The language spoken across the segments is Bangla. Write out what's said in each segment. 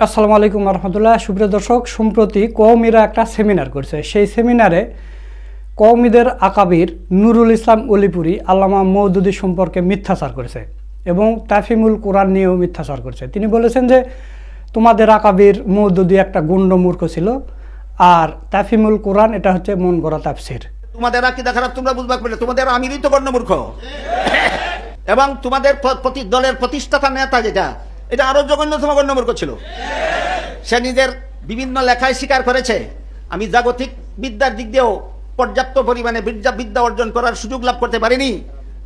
আসসালামু আলাইকুম রহমতুল্লাহ। সুপ্রিয় দর্শক, সম্প্রতি কওমিরা একটা সেমিনার করছে। সেই সেমিনারে কওমিদের আকাবির নুরুল ইসলাম অলিপুরি আল্লামা মওদুদী সম্পর্কে মিথ্যাচার করেছে এবং তাফহিমুল কোরআন নিয়েও মিথ্যাচার করেছে। তিনি বলেছেন যে তোমাদের আকাবির মওদুদী একটা গুণ্ড মূর্খ ছিল, আর তাফহিমুল কোরআন এটা হচ্ছে মন গড়া তাফসির। তোমাদের আকীদা খারাপ, তোমরা বুঝবা পারলে তোমাদের আমিরই তো গণ্যমূর্খ এবং তোমাদের দলের প্রতিষ্ঠাতা নেতা যেটা, এটা আরো জঘন্যতম গণ্যমূর্খ ছিল। সে নিজের বিভিন্ন লেখায় স্বীকার করেছে, আমি জাগতিক বিদ্যার দিক দিয়েও পর্যাপ্ত পরিমাণে বিদ্যা অর্জন করার সুযোগ লাভ করতে পারিনি,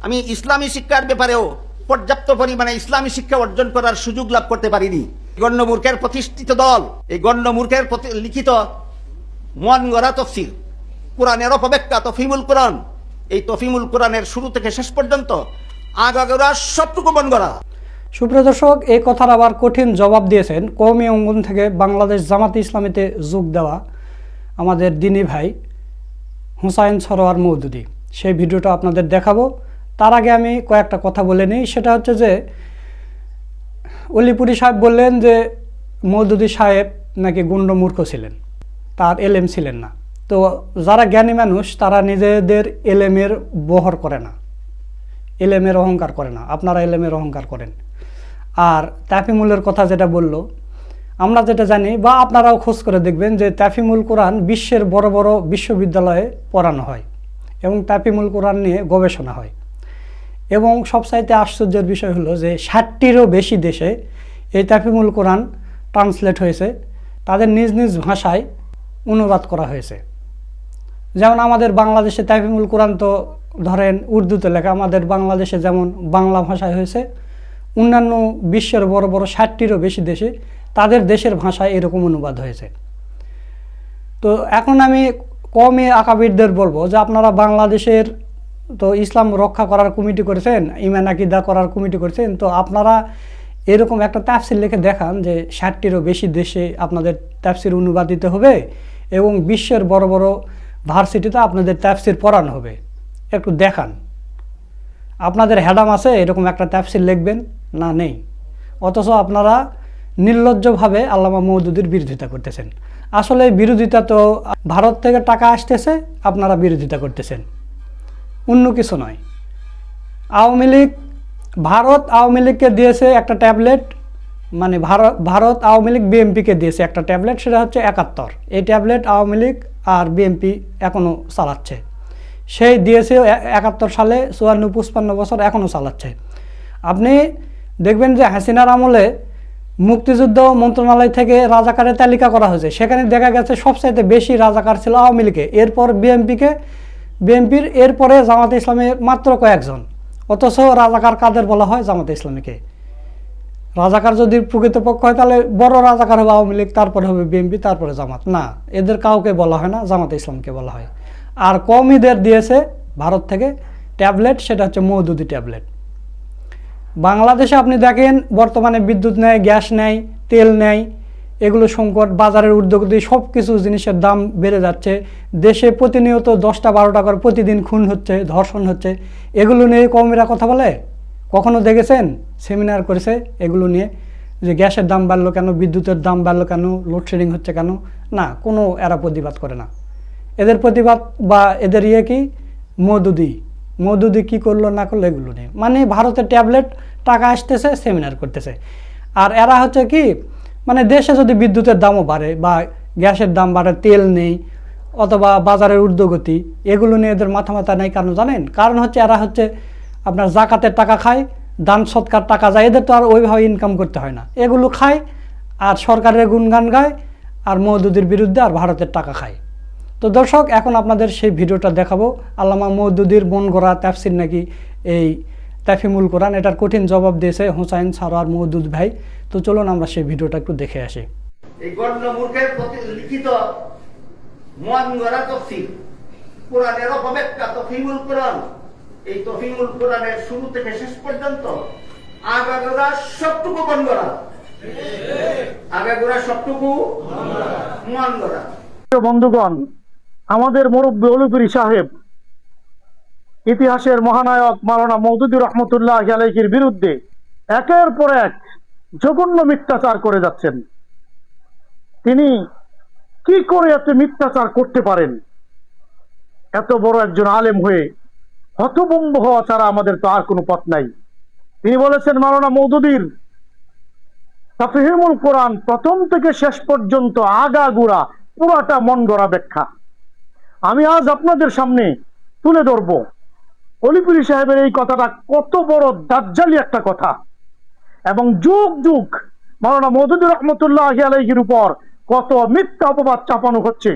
আমি ইসলামী শিক্ষার ব্যাপারেও পর্যাপ্ত পরিমাণে ইসলামী শিক্ষা অর্জন করার সুযোগ লাভ করতে পারিনি। গণ্যমূর্খের প্রতিষ্ঠিত দল, এই গণ্যমূর্খের লিখিত মন গড়া তফসির কোরআনের অপব্যাখ্যা তফহিমুল কোরআন, এই তফহিমুল কোরআনের শুরু থেকে শেষ পর্যন্ত আগাগোড়া সবটুকু মন গড়া। সুপ্রিয় দর্শক, এই কথার আবার কঠিন জবাব দিয়েছেন কওমি অঙ্গন থেকে বাংলাদেশ জামাতে ইসলামীতে যোগ দেওয়া আমাদের দিনী ভাই হুসাইন সরোয়ার মওদুদী। সেই ভিডিওটা আপনাদের দেখাবো। তার আগে আমি কয়েকটা কথা বলে নিই। সেটা হচ্ছে যে অলিপুরি সাহেব বললেন যে মওদুদী সাহেব নাকি গুণ্ড মূর্খ ছিলেন, তার এলেম ছিলেন না। তো যারা জ্ঞানী মানুষ তারা নিজেদের এলেমের বহর করে না, এলেমের অহংকার করে না। আপনারা এলেমের অহংকার করেন। আর তাফহিমুলের কথা যেটা বলল, আমরা যেটা জানি বা আপনারাও খোঁজ করে দেখবেন যে তাফহিমুল কোরআন বিশ্বের বড় বড় বিশ্ববিদ্যালয়ে পড়ানো হয় এবং তাফহিমুল কোরআন নিয়ে গবেষণা হয়। এবং সবচাইতে আশ্চর্যের বিষয় হলো যে 60টিরও বেশি দেশে এই তাফহিমুল কোরআন ট্রান্সলেট হয়েছে, তাদের নিজ নিজ ভাষায় অনুবাদ করা হয়েছে। যেমন আমাদের বাংলাদেশে তাফহিমুল কোরআন তো ধরেন উর্দুতে লেখা, আমাদের বাংলাদেশে যেমন বাংলা ভাষায় হয়েছে, অন্যান্য বিশ্বের বড় বড় 60টিরও বেশি দেশে তাদের দেশের ভাষায় এরকম অনুবাদ হয়েছে। তো এখন আমি কওমি আকাবিরদের বলবো যে আপনারা বাংলাদেশের তো ইসলাম রক্ষা করার কমিটি করেছেন, ঈমান আকীদা করার কমিটি করেছেন, তো আপনারা এরকম একটা তাফসির লিখে দেখান যে 60টিরও বেশি দেশে আপনাদের তাফসির অনুবাদিত হবে এবং বিশ্বের বড় বড় ভার্সিটিতে আপনাদের তাফসির পড়ানো হবে। একটু দেখান। আপনাদের হ্যাডাম আছে এরকম একটা তাফসির লিখবেন? না, নেই। অথচ আপনারা নির্লজ্জভাবে আল্লামা মওদুদীর বিরোধিতা করতেছেন। আসলে বিরোধিতা তো ভারত থেকে টাকা আসতেছে, আপনারা বিরোধিতা করতেছেন, অন্য কিছু নয়। ভারত আওয়ামী লীগকে দিয়েছে একটা ট্যাবলেট, মানে ভারত আওয়ামী লীগ বিএনপিকে দিয়েছে একটা ট্যাবলেট, সেটা হচ্ছে 71। এই ট্যাবলেট আওয়ামী লীগ আর বিএনপি এখনও চালাচ্ছে। সেই দিয়েছে 71 সালে, 54-55 বছর এখনও চালাচ্ছে। আপনি দেখবেন যে হাসিনার আমলে মুক্তিযুদ্ধ মন্ত্রণালয় থেকে রাজাকারের তালিকা করা হয়েছে, সেখানে দেখা গেছে সবচাইতে বেশি রাজাকার ছিল আওয়ামী লীগে, এরপর বিএনপির, এরপরে জামাতে ইসলামের মাত্র কয়েকজন। অথচ রাজাকার কাদের বলা হয়? জামাতে ইসলামীকে। রাজাকার যদি প্রকৃতপক্ষ হয় তাহলে বড় রাজাকার হবে আওয়ামী লীগ, তারপরে হবে বিএনপি, তারপরে জামাত। না, এদের কাউকে বলা হয় না, জামাতে ইসলামকে বলা হয়। আর কওমিদের দিয়েছে ভারত থেকে ট্যাবলেট, সেটা হচ্ছে মওদুদী ট্যাবলেট। বাংলাদেশে আপনি দেখেন বর্তমানে বিদ্যুৎ নেয়, গ্যাস নেয়, তেল নেয়, এগুলো সংকট, বাজারের ঊর্ধ্বগতি, সব কিছু জিনিসের দাম বেড়ে যাচ্ছে। দেশে প্রতিনিয়ত 10টা-12টা করে প্রতিদিন খুন হচ্ছে, ধর্ষণ হচ্ছে। এগুলো নিয়ে কওমিরা কথা বলে? কখনো দেখেছেন? সেমিনার করেছে এগুলো নিয়ে যে গ্যাসের দাম বাড়লো কেন, বিদ্যুতের দাম বাড়লো কেন, লোডশেডিং হচ্ছে কেন? না, কোনো এরা প্রতিবাদ করে না। এদের প্রতিবাদ বা এদের কি মওদুদী কী করলো না করলো এগুলো নেই। মানে ভারতের ট্যাবলেট টাকা আসতেছে, সেমিনার করতেছে। আর এরা হচ্ছে কি, মানে দেশে যদি বিদ্যুতের দামও বাড়ে বা গ্যাসের দাম বাড়ে, তেল নেই অথবা বাজারের ঊর্ধ্বগতি, এগুলো নিয়ে এদের মাথা নেই। কারণ জানেন? কারণ হচ্ছে এরা হচ্ছে আপনার জাকাতের টাকা খায়, দান সৎকার টাকা যায়, এদের তো আর ওইভাবে ইনকাম করতে হয় না, এগুলো খায় আর সরকারের গুণগান গায় আর মওদুদীর বিরুদ্ধে আর ভারতের টাকা খায়। তো দর্শক, এখন আপনাদের সেই ভিডিওটা দেখাবো। আল্লামা মওদুদীর মন গড়া তাফসির নাকি এই তাফহিমুল কোরআন, এটার কঠিন জবাব দিয়েছে হুসাইন সরোয়ার মওদুদী ভাই। তো চলুন আমরা সেই ভিডিওটা একটু দেখে আসি। এই গণ্যমূর্খের লিখিত মন গড়া তফসির কোরআনের অপব্যাখ্যা তফহিমুল কোরআন, এই তফহিমুল কোরআনের শুরু থেকে শেষ পর্যন্ত আগাগোড়া সবটুকু মন গড়া, আগাগোড়া সবটুকু মন গড়া। বন্ধুগণ, আমাদের মুরব্বী অলিপুরি সাহেব ইতিহাসের মহানায়ক মাওলানা মওদুদী রহমতুল্লাহ আলাইহির বিরুদ্ধে একের পর এক জঘন্য মিথ্যাচার করে যাচ্ছেন। তিনি কি করে এত মিথ্যাচার করতে পারেন? এত বড় একজন আলেম হয়ে হতভম্ব হওয়া ছাড়া আমাদের তো আর কোনো পথ নাই। তিনি বলেছেন মাওলানা মওদুদীর তাফহিমুল কোরআন প্রথম থেকে শেষ পর্যন্ত আগাগোড়া পুরাটা মন গড়া ব্যাখ্যা। আমি আজ আপনাদের সামনে তুলে ধরব অলিপুরি সাহেবের এই কথাটা কত বড় দাজ্জালি একটা কথা, এবং যুগ যুগ মাওলানা মওদুদী রহমতুল্লাহি আলাইহির উপর কত মিথ্যা অপবাদ চাপানো হচ্ছে।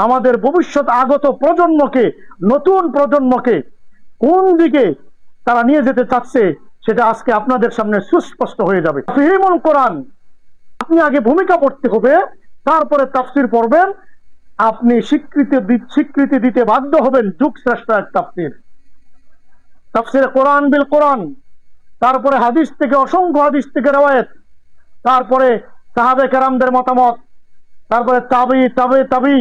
আমাদের ভবিষ্যৎ আগত প্রজন্মকে, নতুন প্রজন্মকে কোন দিকে তারা নিয়ে যেতে চাচ্ছে সেটা আজকে আপনাদের সামনে সুস্পষ্ট হয়ে যাবে। তাফহিমুল কোরআন আপনি আগে ভূমিকা পড়তে হবে, তারপরে তাফসির পড়বেন। আপনি স্বীকৃতি দিতে বাধ্য হবেন যুগ শ্রেষ্ঠ এক তাফসির, তাফসিরে কোরআন বিল কোরআন। তারপরে হাদিস থেকে, অসংখ্য হাদিস থেকে রওয়ায়াত, তারপরে সাহাবে কেরামদের মতামত, তারপরে তাবি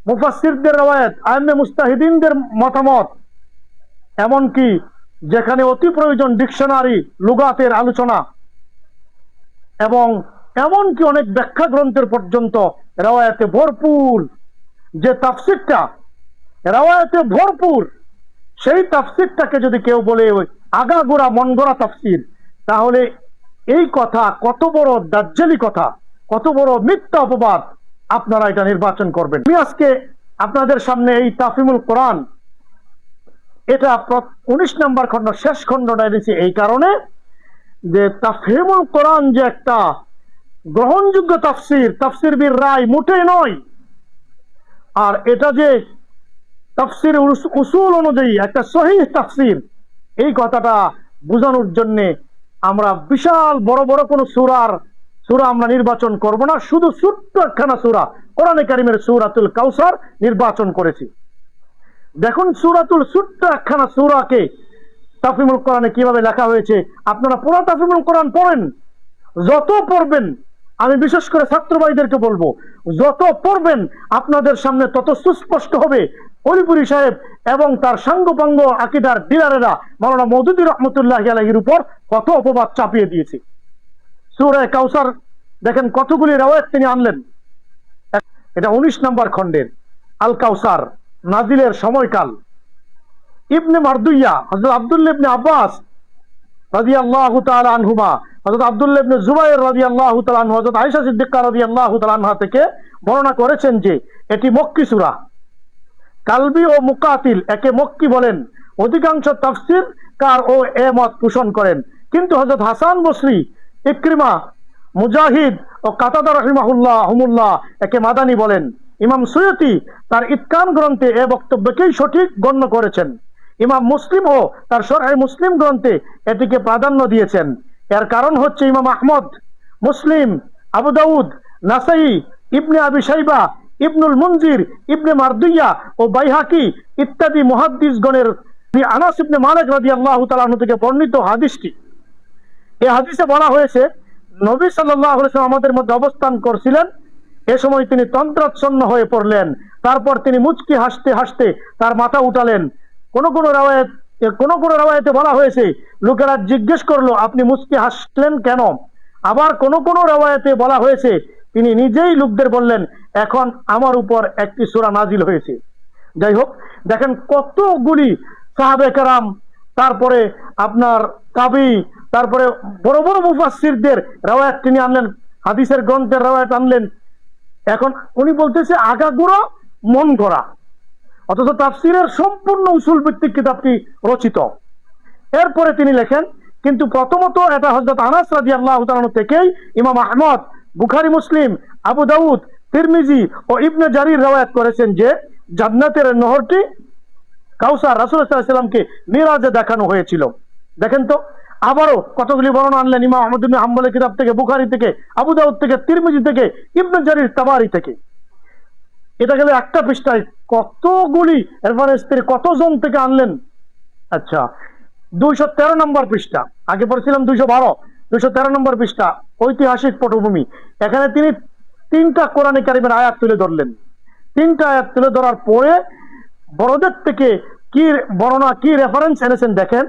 মুফাসসিরদের রওয়ায়াত, আইম্মে মুস্তাহিদিনদের মতামত, এমনকি যেখানে অতি প্রয়োজন ডিকশনারি লুগাতের আলোচনা, এবং এমনকি অনেক ব্যাখ্যা গ্রন্থের পর্যন্ত রওয়ায়াতে ভরপুর। যে তাফসিরটা রওয়ায়াতে ভরপুর, সেই তাফসিরটাকে যদি কেউ বলে ওই আগাগোড়া মন গড়া তাফসির, তাহলে এই কথা কত বড় দাজ্জালি কথা, কত বড় মিথ্যা অপবাদ, আপনারা এটা নির্বাচন করবেন। আমি আজকে আপনাদের সামনে এই তাফহিমুল কোরআন, এটা 19 নম্বর খণ্ড, শেষ খণ্ডটা এনেছি এই কারণে যে তাফহিমুল কোরআন যে একটা গ্রহণযোগ্য তাফসির, তাফসির বির রায় মোটেই নয়। আর এটা যে তাফসির উসুল অনুযায়ী একটা সহিহ তাফসির, এই কথাটা বোঝানোর জন্য আমরা বিশাল বড় বড় কোনো সূরা আমরা নির্বাচন করব না, শুধু ছোট্ট একখানা সূরা কোরআনে কারিমের সূরাতুল কাউসার নির্বাচন করেছি। দেখুন সূরাতুল ছোট্ট একখানা সূরাকে তাফহিমুল কোরআনে কিভাবে লেখা হয়েছে। আপনারা পুরো তাফহিমুল কোরআন পড়েন, যত পড়বেন, আমি বিশেষ করে ছাত্র ভাইদেরকে বলবো, যত পড়বেন আপনাদের সামনে তত সুস্পষ্ট হবে অলিপুরি সাহেব এবং তার সাঙ্গপাঙ্গ আকীদার ডিলারেরা মাওলানা মওদুদী রহমতুল্লাহি আলাইহির উপর কত অপবাদ চাপিয়ে দিয়েছে। সূরা কাউসার দেখেন কতগুলি রওয়ায়াত তিনি আনলেন। এটা 19 নম্বর খণ্ডের আল কাউসার নাজিলের সময়কাল। ইবনে মারদুইয়া হযরত আব্দুল্লাহ ইবনে আব্বাস রাদিয়াল্লাহু তাআলা আনহুমা, হযরত আব্দুল্লাহ ইবনে জুবাইর রাদিয়াল্লাহু তাআলা আনহু, হযরত আয়েশা সিদ্দিকা রাদিয়াল্লাহু তাআলা আনহা থেকে বর্ণনা করেছেন যে এটি মক্কি সূরা। কালবি ও মুকাতিল একে মক্কি বলেন, অধিকাংশ তাফসীরকার ও এ মত পোষণ করেন, কিন্তু হযরত হাসান বসরি, ইকরিমা, মুজাহিদ ও কাতাদা রাহিমাহুল্লাহ একে মাদানী বলেন। ইমাম সুয়ুতি তার ইতকান গ্রন্থে এ বক্তব্যকেই সঠিক গণ্য করেছেন। ইমাম মুসলিম ও তার শরহ মুসলিম গ্রন্থে এটিকে প্রাধান্য দিয়েছেন। এর কারণ হচ্ছে ইমাম আহমদ, মুসলিম, আবু দাউদ, নাসাই, ইবনে আবি শাইবা, ইবনুল মুনজির, ইবনে মারদুইয়া ও বাইহাকি ইত্যাদি মুহাদ্দিসগণের আনাস ইবনে মালিক রাদিয়াল্লাহু তাআলা আনহু থেকে বর্ণিত হাদিসটি। এই হাদিসে বলা হয়েছে নবী সাল্লাল্লাহু আলাইহি ওয়াসাল্লাম আমাদের মধ্যে অবস্থান করছিলেন, এ সময় তিনি তন্ত্রাচ্ছন্ন হয়ে পড়লেন। তারপর তিনি মুচকি হাসতে হাসতে তার মাথা উঠালেন। কোন কোন রাওয়ায়াতে বলা হয়েছে লোকেরা জিজ্ঞেস করলো আপনি মুচকি হাসলেন কেন। আবার কোন কোন রাওয়ায়াতে বলা হয়েছে তিনি নিজেই লোকদের বললেন এখন আমার উপর একটি সূরা নাজিল হয়েছে। যাই হোক, দেখেন কতগুলি সাহাবে কেরাম, তারপরে আপনার তাবি, তারপরে বড় বড় মুফাসসিরদের রাওয়ায়াত তিনি আনলেন, হাদিসের গ্রন্থের রাওয়ায়াত আনলেন। এখন উনি বলতেছে আগাগোড়া মন গড়া, অথচ তাফসীরের সম্পূর্ণ উসুল ভিত্তিক কিতাবটি রচিত। এরপরে তিনি লেখেন কিন্তু প্রথমত এটা হযরত আনাস রাদিয়াল্লাহু তাআলা থেকেই ইমাম আহমদ, বুখারী, মুসলিম, আবু দাউদ, তিরমিজি ও ইবনে জারির রওয়ায়াত করেছেন যে জান্নাতের নহরটি কাউসার রাসূলুল্লাহ সাল্লাল্লাহু আলাইহি ওয়াসাল্লামকে মিরাজে দেখানো হয়েছিল। দেখেন তো আবারও কতগুলি বর্ণনা আনলেন ইমাম আহমদ ইবনে হাম্বলের কিতাব থেকে, বুখারী থেকে, আবু দাউদ থেকে, তিরমিজি থেকে, ইবনে জারির তাবারি থেকে। এটা গেলে একটা পৃষ্ঠায় কতগুলি রেফারেন্স থেকে কতজন থেকে আনলেন। আচ্ছা, 213 নম্বর পৃষ্ঠা, আগে পড়ছিলাম 212, 213 নম্বর পৃষ্ঠা, ঐতিহাসিক পটভূমি। এখানে তিনি 3টা কোরআনে কারিমের আয়াত তুলে ধরলেন। 3টা আয়াত তুলে ধরার পরে বড়দের থেকে কি বর্ণনা, কি রেফারেন্স এনেছেন দেখেন।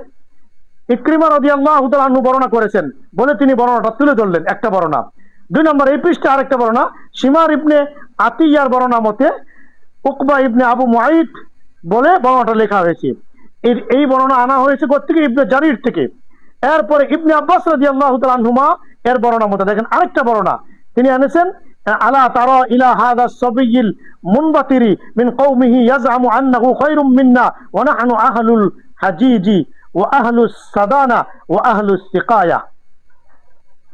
ইকরিমা রাদিয়াল্লাহু তাআলা আনহু বর্ণনা করেছেন বলে তিনি বর্ণনাটা তুলে ধরলেন, একটা বর্ণনা। 2 নম্বর এই পৃষ্ঠে আরেকটা বর্ণনা, শিমার ইবনে আতিয়ার বর্ণনা মতে উকবা ইবনে আবু মুআইদ বলে বর্ণনাটা লেখা হয়েছে। এই বর্ণনা আনা হয়েছে কোত্থেকে? ইবনে জারির থেকে। এরপরে ইবনে আব্বাস রাদিয়াল্লাহু তাআলা আনহুমা এর বর্ণনা মতে দেখেন আরেকটা বর্ণনা তিনি এনেছেন, আলা তারা ইলা হাদা সাবিয়িল মুনবাতিরি মিন কওমিহি ইয়াজআমু আন্নাহু খায়রুম মিন্না ওয়া নাহনু আহলুল হাজিজি ওয়া আহলুস সাদানা ওয়া আহলুস সিকায়া।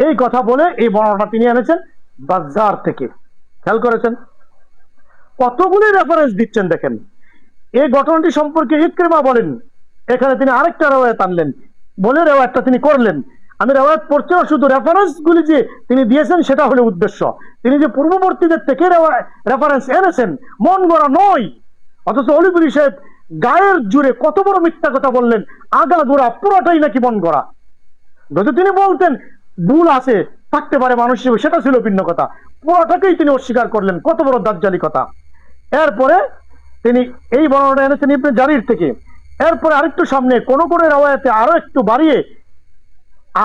এই কথা বলে এই বর্ণনাটা তিনি এনেছেন বাজ্জার থেকে। খেয়াল করেছেন কতগুলি রেফারেন্স দিচ্ছেন দেখেন। এই ঘটনাটি সম্পর্কে ইকরিমা বলেন, এখানে তিনি আরেকটা রেওয়ায়াত আনলেন, বলে রেওয়ায়াতটা তিনি করলেন। আমি রেওয়ায়াত পড়ছি না, শুধু রেফারেন্স গুলি যে তিনি দিয়েছেন সেটা হলো উদ্দেশ্য। তিনি যে পূর্ববর্তীদের থেকে রেফারেন্স এনেছেন মন গড়া নয়, অথচ অলিপুরি সাহেব গায়ের জুড়ে কত বড় মিথ্যা কথা বললেন, আগা গোড়া পুরোটাই নাকি মন গড়া। যদি তিনি বলতেন ভুল আছে থাকতে পারে মানুষ হিসেবে, সেটা ছিল ভিন্ন কথা, পুরোটাকেই তিনি অস্বীকার করলেন, কত বড় দাজ্জালি কথা। এরপরে তিনি এই বর্ণনা এনেছেন ইবনে জারির থেকে। এরপরে আরেকটু সামনে কোন কোন রিওয়ায়াতে আরো একটু বাড়িয়ে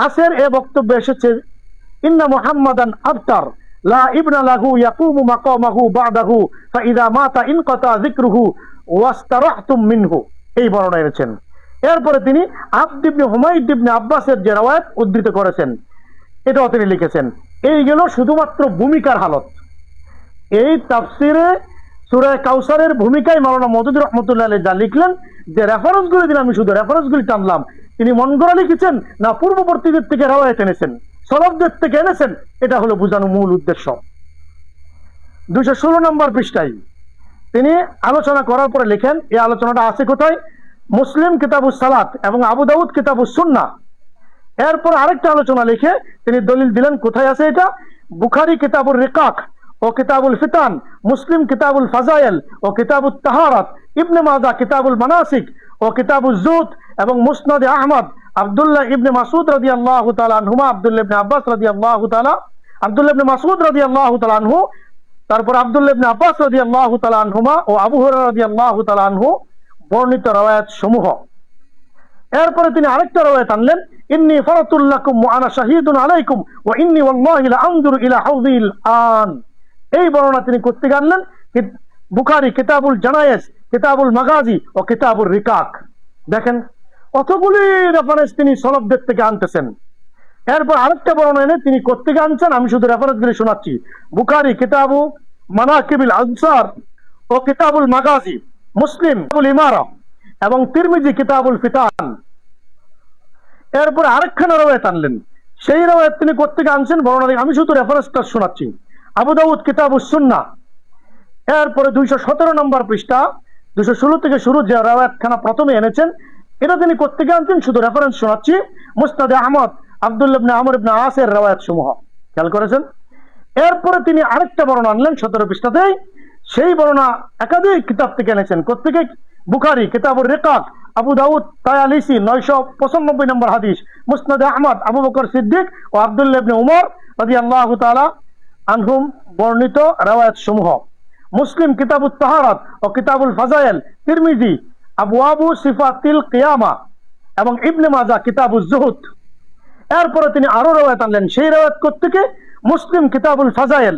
আসের এ বক্তব্য এসেছে, ইন্না মুহাম্মাদান আবতার লা ইবনা লাহু ইয়াকুমু মাকামাহু বাদাহু ফাইদা মাতা ইনকাতা যিকরুহু ওয়াস্তারাহতুম মিনহু, এই বর্ণনা এনেছেন। এরপরে তিনি আবদ ইবনে হুমাইদ ইবনে আব্বাসের যে রিওয়ায়াত উদ্ধৃত করেছেন এটাও তিনি লিখেছেন। এই গেল শুধুমাত্র ভূমিকার হালত। এই তাফসিরে সূরা কাউসারের ভূমিকায় মাওলানা মওদুদী রাহমাতুল্লাহ আলাইহি যা লিখলেন, যে রেফারেন্স গুলি দিন, আমি শুধু রেফারেন্স গুলি টানলাম, তিনি মন গড়া লিখেছেন না পূর্ববর্তীদের থেকে রিওয়ায়াত এনেছেন, সলফদের থেকে এনেছেন, এটা হলো বোঝানো মূল উদ্দেশ্য। 216 নম্বর পৃষ্ঠায় তিনি আলোচনা করার পরে লিখেন, এই আলোচনাটা আছে কোথায়? মুসলিম কিতাবুস সালাত এবং আবু দাউদ কিতাবুস সুন্নাহ। এরপর আরেকটা আলোচনা লিখে তিনি দলিল দিলেন, কোথায় আছে এটা? বুখারী কিতাবুর রিকাক ও কিতাবুল ফিতান, মুসলিম কিতাবুল ফাজাইল ও কিতাবুত তাহারাত, ইবনে মাজাহ কিতাবুল মানাসিক ও কিতাবুজ যুদ এবং মুসনাদে আহমদ, আব্দুল্লাহ ইবনে মাসউদ রাদিয়াল্লাহু তাআলা আনহুমা, আব্দুল্লাহ ইবনে আব্বাস রাদিয়াল্লাহু তাআলা, আব্দুল্লাহ ইবনে মাসউদ রাদিয়াল্লাহু তাআলা আনহু, তারপর আব্দুল্লাহ ইবনে আব্বাস রাদিয়াল্লাহু তাআলা আনহুমা ও আবু হুরায়রা রাদিয়াল্লাহু তাআলা আনহু বর্ণিত রিওয়ায়াত সমূহ। এরপরে তিনি আরেকটা রিওয়ায়াত আনলেন, ইন্নী ফারাতুল লাকুম ওয়া আনা শাহীদুন আলাইকুম ওয়া ইন্নী ওয়াল্লাহি লা আনজুরু ইলা হাউযিল আন। এই বর্ণনা তিনি করতে আনলেন বুখারী কিতাবুল জানায়েজ, কিতাবুল মাগাজি ও কিতাবুল রিকাক। দেখেন কতগুলি রেফারেন্স তিনি সলফদের থেকে আনতেছেন। এরপর আরেকটা বর্ণনা এনে তিনি করতে আনছেন, আমি শুধু রেফারেন্স গুলি শোনাচ্ছি। বুখারী কিতাবু মানাকিবিল আনসার ও কিতাবুল মাগাজি, মুসলিম কিতাবুল ইমারা এবং তিরমিজি কিতাবুল ফিতান। এরপর আরেকখানা রিওয়ায়াত আনলেন, সেই রিওয়ায়াত তিনি করতে আনছেন বর্ণনা, আমি শুধু রেফারেন্সটা শোনাচ্ছি। আবু দাউদ কিতাবুস সুন্নাহ। এরপরে 217 নম্বর পৃষ্ঠা 216 থেকে শুরু যে রিওয়ায়াতখানা প্রথমে এনেছেন, এটা তিনি করতে আনছেন, শুধু রেফারেন্স শোনাচ্ছি। মুসনাদে আহমদ, আব্দুল্লাহ ইবনে আমর ইবনে আসের রিওয়ায়াত সমূহ। খেয়াল করেছেন? এরপরে তিনি আরেকটা বর্ণনা আনলেন 17 পৃষ্ঠাতেই, সেই বর্ণনা একাধিক কিতাব থেকে এনেছেন। কোত্থেকে? বুখারী কিতাবুর রিকাক, আবু দাউদ তায়ালিসি 995 নম্বর হাদিস, মুসনাদে আহমদ আবু বকর সিদ্দিক ও আব্দুল্লাহ ইবনে উমর রাদিয়াল্লাহু তাআলা আনহুম বর্ণিত রিওয়ায়াত সমূহ, মুসলিম কিতাবুত তাহারাত ও কিতাবুল ফাজাইল, তিরমিজি আবওয়াবু সিফাতিল কিয়ামা এবং ইবনে মাজাহ কিতাবুজ যুহুদ। এরপরে তিনি আরো রিওয়ায়াত আনলেন, সেই রিওয়ায়াত থেকে মুসলিম কিতাবুল ফাজাইল।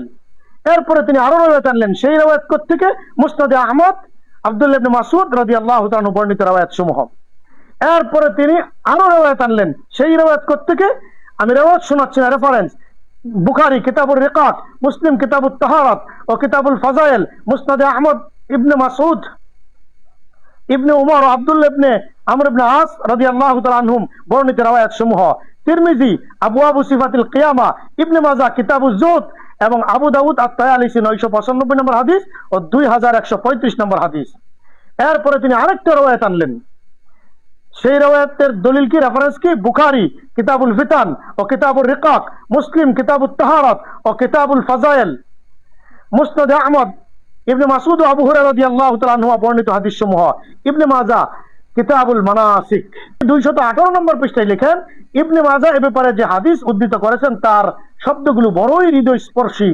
এরপরে তিনি আরো রিওয়ায়াত আনলেন, সেই রিওয়ায়াত থেকে মুসনাদে আহমদ, আব্দুল্লাহ ইবনে মাসউদ রাদিয়াল্লাহু তাআলা বর্ণিত রিওয়ায়াত সমূহ। এরপরে তিনি আরো রিওয়ায়াত আনলেন, সেই রিওয়ায়াত থেকে আমি রিওয়ায়াত শোনাচ্ছি না, রেফারেন্স বুখারী কিতাবুর রিকাক, মুসলিম কিতাবুত তাহারাত ও কিতাবুল ফাজাইল, মুসনাদে আহমদ, ইবনে মাসউদ, ইবনে উমর ও আব্দুল্লাহ ইবনে আমর ইবনে আস রাদিয়াল্লাহু তাআলা আনহুম বর্ণিত রিওয়ায়াত সমূহ, তিরমিজি আবওয়াবু সিফাতিল কিয়ামা, ইবনে মাজাহ কিতাবুজ যুহুদ এবং আবু দাউদ আত-তায়ালিসি 995 নম্বর হাদিস ও 2135 নম্বর হাদিস। এরপরে তিনি আরেকটা রিওয়ায়াত আনলেন, সেই রিওয়ায়াতের দলিল কি, রেফারেন্স কি? বুখারী কিতাবুল ফিতান ও কিতাবুর রিকাক, মুসলিম কিতাবুত তাহারাত ও কিতাবুল ফাজাইল, মুসনাদে আহমদ, ইবনে মাসউদ ও আবু হুরায়রা রাদিয়াল্লাহু তাআলা আনহু বর্ণিত হাদিস সমূহ, ইবনে মাজাহ কিতাবুল মানাসিক। 218 নম্বর পৃষ্ঠায় লেখেন, ইবনে মাজাহ এ ব্যাপারে যে হাদিস উদ্ধৃত করেছেন তার শব্দগুলো বড়ই হৃদয়স্পর্শী।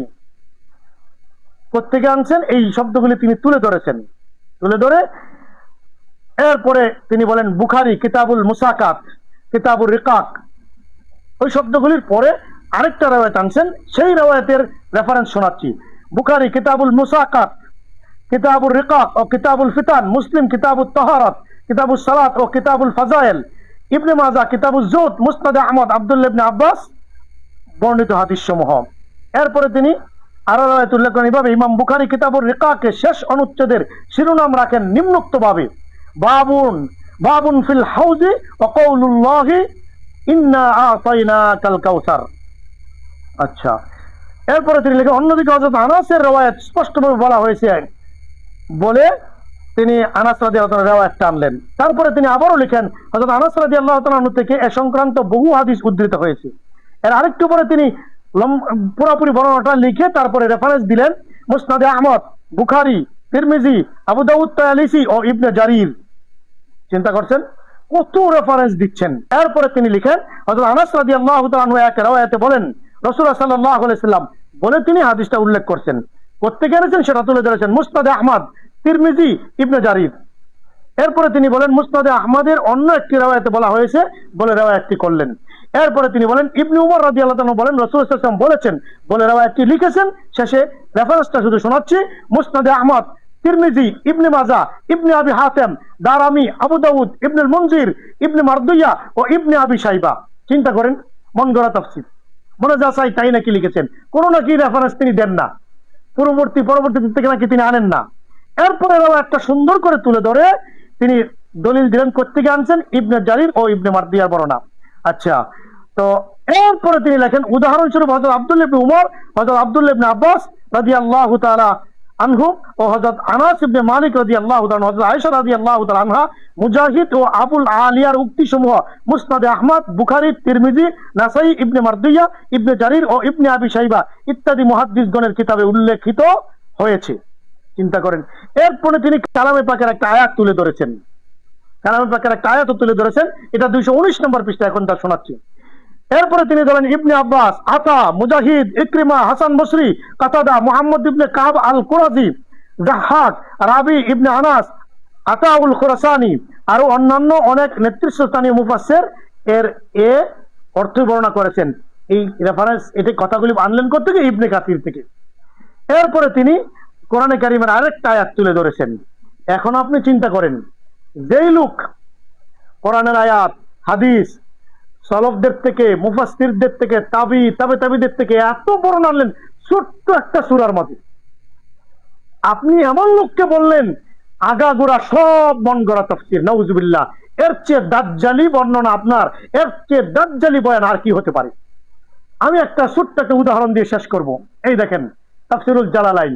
কোত্থেকে আনছেন? এই শব্দগুলি তিনি তুলে ধরেছেন, তুলে ধরে এরপরে তিনি বলেন বুখারী কিতাবুল মুসাকাত, কিতাবুর রিকাক, ওই শব্দগুলির পরে আরেকটা রেওয়ায়াত আনছেন, সেই রেওয়ায়াতের রেফারেন্স শোনাচ্ছি। বুখারী কিতাবুল মুসাকাত, কিতাবুল রিকাক ও কিতাবুল ফিতান, মুসলিম কিতাবুত তাহারাত, কিতাবুস সালাত ও কিতাবুল ফাজাইল, ইবনে মাজাহ কিতাবুজ জুহদ, মুসনাদে আহমদ আব্দুল্লাহ ইবনে আব্বাস বর্ণিত হাদিস সমূহ। এরপরে তিনি আরো রেওয়ায়াত উল্লেখ করেন এভাবে, ইমাম বুখারী কিতাবুল রিকাকে শেষ অনুচ্ছেদের শিরোনাম রাখেন নিম্নোক্তভাবে, বাবুন বাবুন ফিল হাউজি ওয়া কাউলুল্লাহি ইন্না আতাইনাকাল কাউসার। আচ্ছা, এরপরে তিনি লিখেন, অন্যদিকে হযরত আনাসের রওয়ায়াত স্পষ্টভাবে বলা হয়েছে বলে তিনি আনাস রাদিয়াল্লাহু তাআলা রওয়ায়াত টানলেন। তারপরে তিনি আবারও লিখেন, হযরত আনাস রাদিয়াল্লাহু তাআলা থেকে এ সংক্রান্ত বহু হাদিস উদ্ধৃত হয়েছে। এর আরেকটু পরে তিনি পুরোপুরি বর্ণনাটা লিখে তারপরে রেফারেন্স দিলেন মুসনাদে আহমদ, বুখারী, তিরমিজি, আবু দাউদ তায়ালিসি ও ইবনে জারির। চিন্তা করছেন কত রেফারেন্স দিচ্ছেন। এরপরে তিনি লিখেন, হযরত আনাস রাদিয়াল্লাহু তাআলা আনহু এক রওয়ায়াতে বলেন, রাসূলুল্লাহ সাল্লাল্লাহু আলাইহি সাল্লাম বলে তিনি হাদিসটা উল্লেখ করছেন। কোত্থেকে এনেছেন সেটা তুলে ধরেছেন, মুসনাদে আহমদ, তিরমিজি, ইবনে জারির। এরপরে তিনি বলেন, মুসনাদে আহমদের অন্য একটি রওয়ায়াতে বলা হয়েছে বলে রওয়ায়াতটি করলেন। এরপরে তিনি বলেন, ইবনে উমর রাদিয়াল্লাহু তাআলা বলেন রাসূল সাল্লাল্লাহু আলাইহি ওয়াসাল্লাম বলেছেন বলে রওয়ায়াতটি লিখেছেন। শেষে রেফারেন্সটা শুধু শোনাচ্ছি, মুসনাদে আহমদ, তিরমিজি, ইবনে মাজাহ, ইবনে আবি হাতেম, দারামি, আবু দাউদ, ইবনুল মুনজির, ইবনে মারদুইয়া ও ইবনে আবি শাইবা। চিন্তা করেন, মন গড়া তাফসীর, মনে যা চাই তাই নাকি লিখেছেন, কোনো নাকি রেফারেন্স তিনি দেন না, পরবর্তী থেকে নাকি তিনি আনেন না। এরপরে একটা সুন্দর করে তুলে ধরে তিনি দলিল দিলেন কোত্থেকে আনছেন, ইবনে জারির ও ইবনে মারদুইয়ার বর্ণনা। আচ্ছা, তো এরপরে তিনি লেখেন, উদাহরণস্বরূপ হযরত আব্দুল্লাহ ইবনে উমর, হযরত আব্দুল্লাহ ইবনে আব্বাস রাদিয়াল্লাহু তাআলা আনহু ও হযরত আনাস ইবনে মালিক রাদিয়াল্লাহু তাআলা, হযরত আয়েশা রাদিয়াল্লাহু তাআলা আনহা, মুজাহিদ ও আবুল আলিয়ার উক্তি সমূহ মুসনাদে আহমদ, বুখারী, তিরমিজি, নাসাই, ইবনে মারদুইয়া, ইবনে জারির ও ইবনে আবি শাইবা ইত্যাদি মুহাদ্দিসগণের কিতাবে উল্লেখিত হয়েছে। চিন্তা করেন। এরপরে তিনি কালামে পাকের একটা আয়াত তুলে ধরেছেন, কালামে পাকের একটা আয়াত তুলে ধরেছেন, এটা 219 নম্বর পৃষ্ঠা, এখন তা শোনাচ্ছি। এরপরে তিনি বলেন, ইবনে আব্বাস, আতা, মুজাহিদ, ইকরিমা, হাসান বসরি, কাতাদা, মুহাম্মদ ইবনে কাব আল কুরাজি, যাহাক, রাবি ইবনে আনাস, আতাউল খুরাসানি আরো অন্যান্য অনেক নেতৃস্থানীয় মুফাসসির এর অর্থ বর্ণনা করেছেন। এই রেফারেন্স, এটা কথাগুলি আনলেন কোথা থেকে? ইবনে কাসির থেকে। এরপরে তিনি কোরআনে কারিমের আরেকটা আয়াত তুলে ধরেছেন। এখন আপনি চিন্তা করেন, যেই লোক কোরআনের আয়াত, হাদিস, সালাফদের থেকে, মুফাসসিরদের থেকে, তাবিদের থেকে এত বর্ণনা আনলেন ছোট্ট একটা সূরার মধ্যে, আপনি এমন লোককে বললেন আগাগোড়া সব মন গড়া তাফসীর, নাউজুবিল্লাহ। এর চেয়ে দাজ্জালি বর্ণনা আপনার, এর চেয়ে দাজ্জালি বয়ান আর কি হতে পারে? আমি একটা ছোট্ট একটা উদাহরণ দিয়ে শেষ করব। এই দেখেন তাফসীরুল জালালাইন,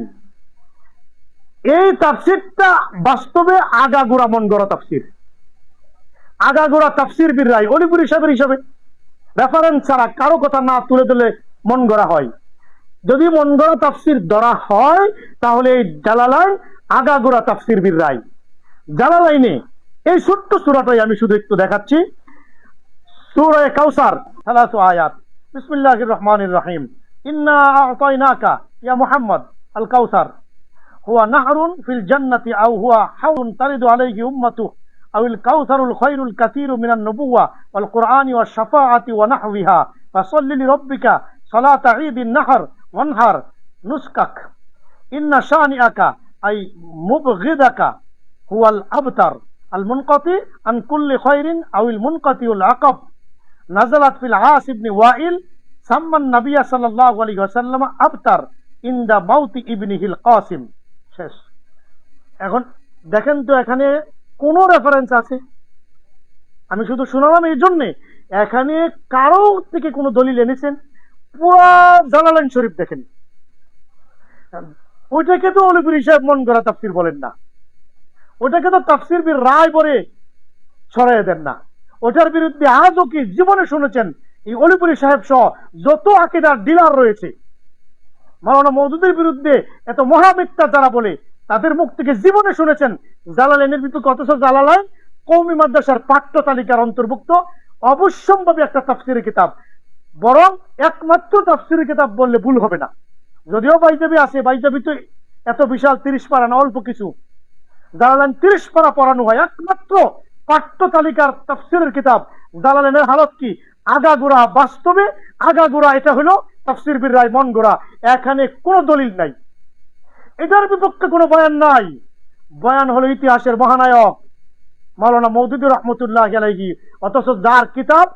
এই তাফসীরটা বাস্তবে আগাগোড়া মন গড়া তাফসীর, আগাগোড়া তাফসীর বীর রায় অলিপুরি সাহেবের হিসাবে রেফারেন্স ছাড়া কারো কথা না তুলে দিলে মন গড়া হয়। যদি মন গড়া তাফসীর ধরা হয় তাহলে এই জালালাইন আগাগোড়া তাফসীর বীর রায়। জালালাইনে এই ছোট্ট সূরাটাই আমি শুধু একটু দেখাচ্ছি, সূরা কাউসার 3 আয়াত। বিসমিল্লাহির রহমানির রহিম, ইন্না আ'তাইনাকা ইয়া মুহাম্মদ আল কাউসার হুয়া নাহরুন ফিল জান্নাতি আও হুয়া হাউরুন তারিদু আলাইহি উম্মাতুহু আও আল কাউসারুল খায়রুল কাসীরু মিনান নুবুওয়া ওয়াল কুরআনি ওয়াশ শাফাআতি ওয়া নাহওয়িহা ফাসাল্লি লিরাব্বিকা সালাতা ঈদিন নাহর ওয়ানহার নুসকাক ইন্না শানিআকা আই মুবগিদাকা হুয়াল আবতার আল মুনকাতি আন কুল্লি খায়রিন আও আল মুনকাতিউল আকাব নাযালাত ফিল আস ইবনে ওয়াইল সাম্মান নবিয়া সাল্লাল্লাহু আলাইহি ওয়াসাল্লাম আবতার ইনদা মাউতি ইবনিহিল কাসিম। শেষ। এখন দেখেন তো এখানে কোন রেফারেন্স আছে? আমি শুধু শোনালাম এই জন্য, এখানে কারো থেকে কোনো দলিল এনেছেন? পুরা জালালাইন শরীফ দেখেন, ওইটাকে তো অলিপুরি সাহেব মন গড়া তাফসীর বলেন না, ওটাকে তো তাফসীর বীর রায় বলে ছড়াই দেন না। ওটার বিরুদ্ধে আজও কি জীবনে শুনেছেন এই অলিপুরি সাহেব সহ যত আকীদার ডিলার রয়েছে, মাওলানা মওদুদের বিরুদ্ধে এত মহামিথ্যা যারা বলে তাদের মুখ থেকে জীবনে শুনেছেন জালালাইনের বিপক্ষে। অথচ জালালাইন কওমি মাদ্রাসার পাঠ্য তালিকার অন্তর্ভুক্ত অবশ্যম্ভাবী একটা তাফসীরের কিতাব, বরং একমাত্র তাফসীরের কিতাব বললে ভুল হবে না। যদিও বাইজাবি আছে, বাইজাবি তো এত বিশাল 30 পারা না, অল্প কিছু। জালালাইন 30 পারা পড়ানো হয়, একমাত্র পাঠ্য তালিকার তাফসীরের কিতাব। জালালাইনের হালত কি? আগাগোড়া বাস্তবে আগাগোড়া এটা হলো তাফসীর বির রায় মন গড়া, এখানে কোনো দলিল নাই, এটার বিপক্ষে কোনো বয়ান নাই। বয়ান হলো ইতিহাসের মহানায়ক মাওলানা মওদুদী রহমতুল্লাহ আলাইহি, অথচ যার কিতাব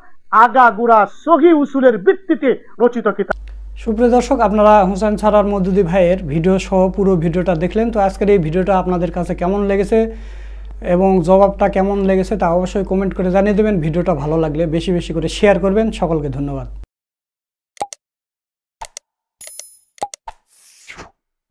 আগাগোড়া সহিহ উসুলের ভিত্তিতে রচিত কিতাব। সুপ্রিয় দর্শক, আপনারা হোসেন ছাড়ার মওদুদী ভাইয়ের ভিডিও সহ পুরো ভিডিওটা দেখলেন। তো আজকের এই ভিডিওটা আপনাদের কাছে কেমন লেগেছে এবং জবাবটা কেমন লেগেছে তা অবশ্যই কমেন্ট করে জানিয়ে দেবেন। ভিডিওটা ভালো লাগলে বেশি বেশি করে শেয়ার করবেন। সকলকে ধন্যবাদ।